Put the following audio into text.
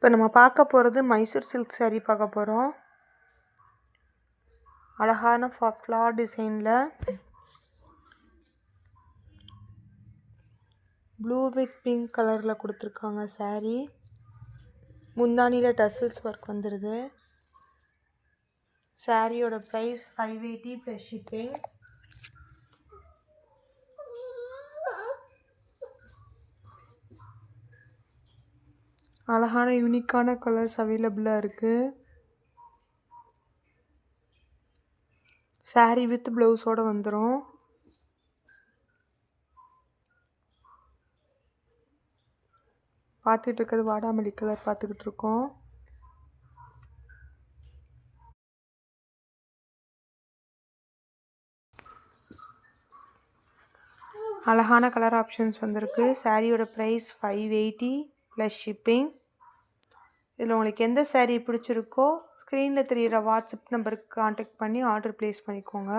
இப்போ நம்ம பார்க்க போகிறது மைசூர் சில்க் saree பார்க்க போகிறோம். அழகான ஃப்ளார் டிசைனில் ப்ளூ வித் பிங்க் கலரில் கொடுத்துருக்காங்க saree. முந்தானியில் டசல்ஸ் ஒர்க் வந்துடுது. சாரியோட ப்ரைஸ் 580 ப்ளஸ் ஷிப்பிங். அழகான யூனிக்கான கலர்ஸ் அவைலபிளாக இருக்குது. saree வித் ப்ளவுஸோடு வந்துடும். பார்த்துட்டு இருக்கிறது வாடாமல்லி கலர் பார்த்துக்கிட்டு இருக்கோம். அழகான கலர் ஆப்ஷன்ஸ் வந்திருக்கு. சாரியோட ப்ரைஸ் 580 ப்ளஸ் ஷிப்பிங். இதில் உங்களுக்கு எந்த saree பிடிச்சிருக்கோ ஸ்க்ரீனில் தெரிகிற வாட்ஸ்அப் நம்பருக்கு கான்டாக்ட் பண்ணி ஆர்டர் ப்ளேஸ் பண்ணிக்கோங்க.